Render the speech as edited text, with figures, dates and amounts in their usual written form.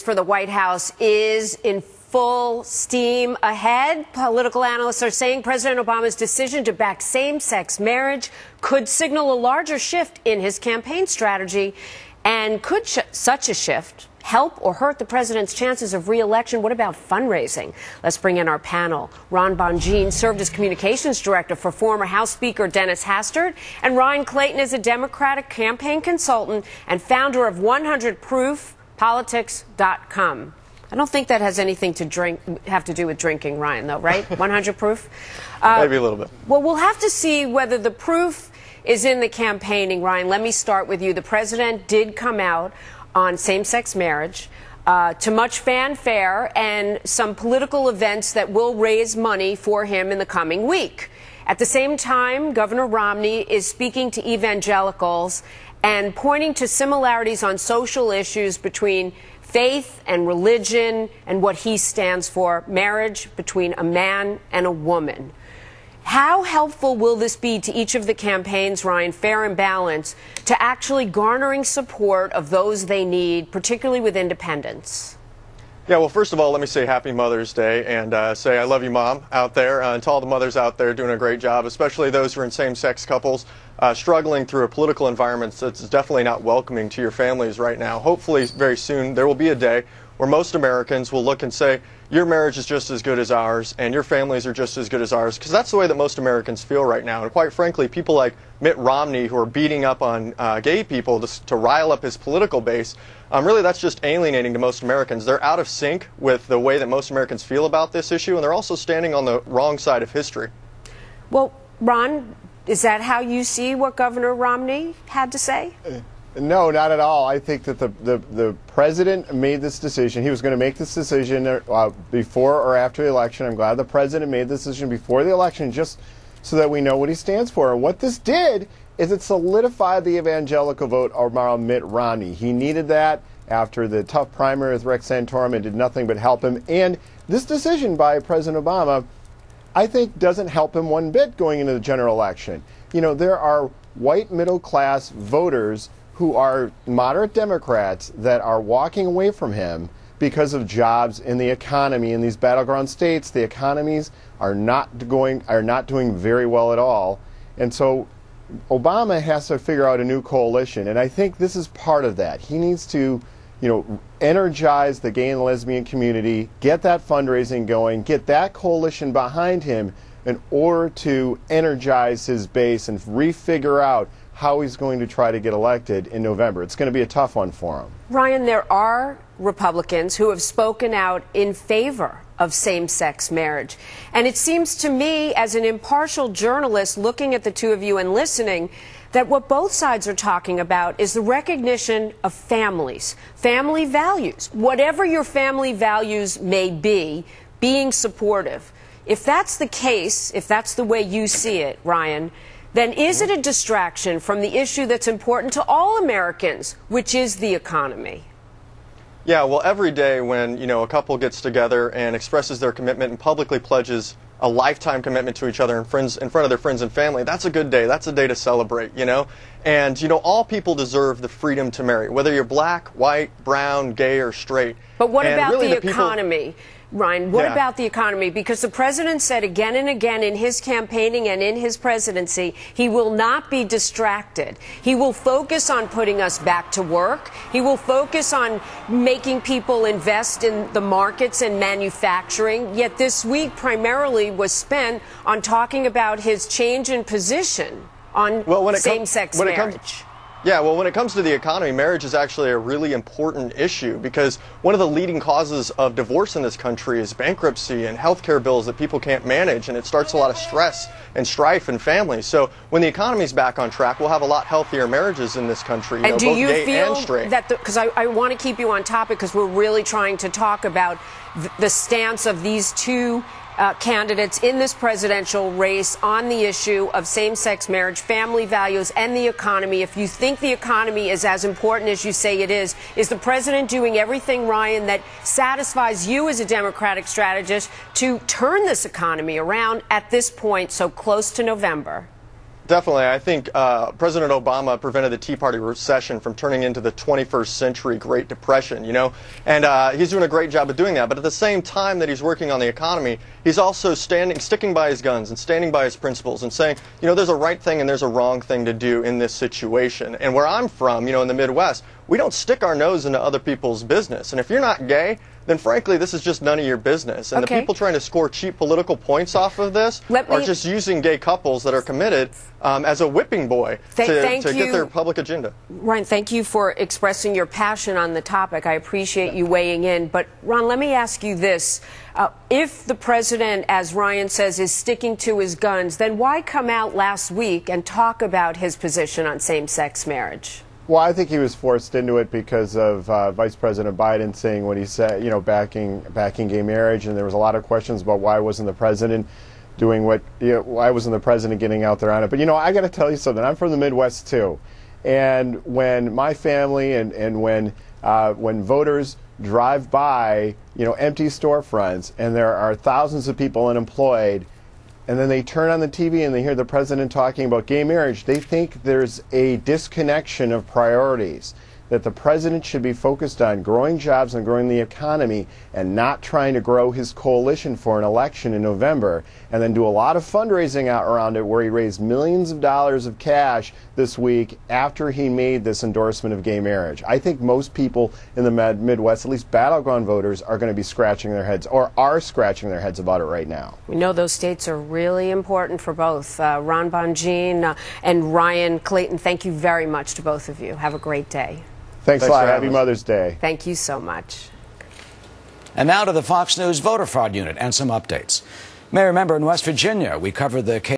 For the White House is in full steam ahead. Political analysts are saying President Obama's decision to back same-sex marriage could signal a larger shift in his campaign strategy. And could such a shift help or hurt the president's chances of re-election? What about fundraising? Let's bring in our panel. Ron Bonjean served as communications director for former House Speaker Dennis Hastert, and Ryan Clayton is a Democratic campaign consultant and founder of 100proofpolitics.com. I don't think that has anything to have to do with drinking, Ryan, though, right? 100 proof? Maybe a little bit. Well, we'll have to see whether the proof is in the campaigning. Ryan, let me start with you. The president did come out on same-sex marriage to much fanfare and some political events that will raise money for him in the coming week. At the same time, Governor Romney is speaking to evangelicals and pointing to similarities on social issues between faith and religion and what he stands for, marriage between a man and a woman. How helpful will this be to each of the campaigns, Ryan, fair and balanced, to actually garnering support of those they need, particularly with independents? Yeah, well, first of all, let me say Happy Mother's Day and say I love you, Mom, out there, and to all the mothers out there doing a great job, especially those who are in same-sex couples struggling through a political environment that's definitely not welcoming to your families right now. Hopefully, very soon, there will be a day where most Americans will look and say, your marriage is just as good as ours, and your families are just as good as ours, because that's the way that most Americans feel right now. And quite frankly, people like Mitt Romney, who are beating up on gay people to rile up his political base, really that's just alienating to most Americans. They're out of sync with the way that most Americans feel about this issue, and they're also standing on the wrong side of history. Well, Ron, is that how you see what Governor Romney had to say? No, not at all. I think that the president made this decision. He was going to make this decision before or after the election. I'm glad the president made this decision before the election, just so that we know what he stands for. And what this did is it solidified the evangelical vote around Mitt Romney. He needed that after the tough primary with Rick Santorum and did nothing but help him. And this decision by President Obama, I think, doesn't help him one bit going into the general election. You know, there are white middle-class voters who are moderate Democrats that are walking away from him because of jobs in the economy in these battleground states. The economies are not doing very well at all, and so Obama has to figure out a new coalition. And I think this is part of that. He needs to, energize the gay and lesbian community, get that fundraising going, get that coalition behind him in order to energize his base and refigure out how he's going to try to get elected in November. It's going to be a tough one for him. Ryan, there are Republicans who have spoken out in favor of same-sex marriage. And it seems to me, as an impartial journalist looking at the two of you and listening, that what both sides are talking about is the recognition of families, family values, whatever your family values may be, being supportive. If that's the case, if that's the way you see it, Ryan, then is it a distraction from the issue that's important to all Americans, which is the economy? Yeah, well, every day when, a couple gets together and expresses their commitment and publicly pledges a lifetime commitment to each other in front of their friends and family, that's a good day. That's a day to celebrate, And, all people deserve the freedom to marry, whether you're black, white, brown, gay, or straight. But what and about really the economy? Ryan, what about the economy? Because the president said again and again in his campaigning and in his presidency, he will not be distracted. He will focus on putting us back to work. He will focus on making people invest in the markets and manufacturing. Yet this week primarily was spent on talking about his change in position on same-sex marriage. Yeah, well, when it comes to the economy, marriage is actually a really important issue because one of the leading causes of divorce in this country is bankruptcy and health care bills that people can't manage, and it starts a lot of stress and strife in families. So when the economy's back on track, we'll have a lot healthier marriages in this country, and do both you gay feel and straight. That because I want to keep you on topic because we're really trying to talk about the stance of these two candidates in this presidential race on the issue of same-sex marriage, family values, and the economy. If you think the economy is as important as you say it is the president doing everything, Ryan, that satisfies you as a Democratic strategist to turn this economy around at this point so close to November? Definitely. I think President Obama prevented the Tea Party recession from turning into the 21st century Great Depression, you know, and he's doing a great job of doing that. But at the same time that he's working on the economy, he's also sticking by his guns and standing by his principles and saying, you know, there's a right thing and there's a wrong thing to do in this situation. And where I'm from, you know, in the Midwest, we don't stick our nose into other people's business. And if you're not gay, then frankly, this is just none of your business. And the people trying to score cheap political points off of this are just using gay couples that are committed as a whipping boy to get their public agenda. Ryan, thank you for expressing your passion on the topic. I appreciate you weighing in. But, Ron, let me ask you this. If the president, as Ryan says, is sticking to his guns, then why come out last week and talk about his position on same-sex marriage? Well, I think he was forced into it because of Vice President Biden saying what he said, you know, backing gay marriage, and there was a lot of questions about why wasn't the president doing what, you know, why wasn't the president getting out there on it. But, you know, I got to tell you something. I'm from the Midwest, too. And when my family and when voters drive by, you know, empty storefronts and there are thousands of people unemployed, and then they turn on the TV and they hear the president talking about gay marriage, they think there's a disconnection of priorities, that the president should be focused on growing jobs and growing the economy and not trying to grow his coalition for an election in November, and then do a lot of fundraising out around it where he raised millions of dollars of cash this week after he made this endorsement of gay marriage. I think most people in the Midwest, at least battleground voters, are going to be scratching their heads, or are scratching their heads about it right now. We know those states are really important for both. Ron Bonjean and Ryan Clayton, thank you very much to both of you. Have a great day. Thanks a lot. Happy Mother's Day. Thank you so much. And now to the Fox News voter fraud unit and some updates. You may remember in West Virginia, we covered the case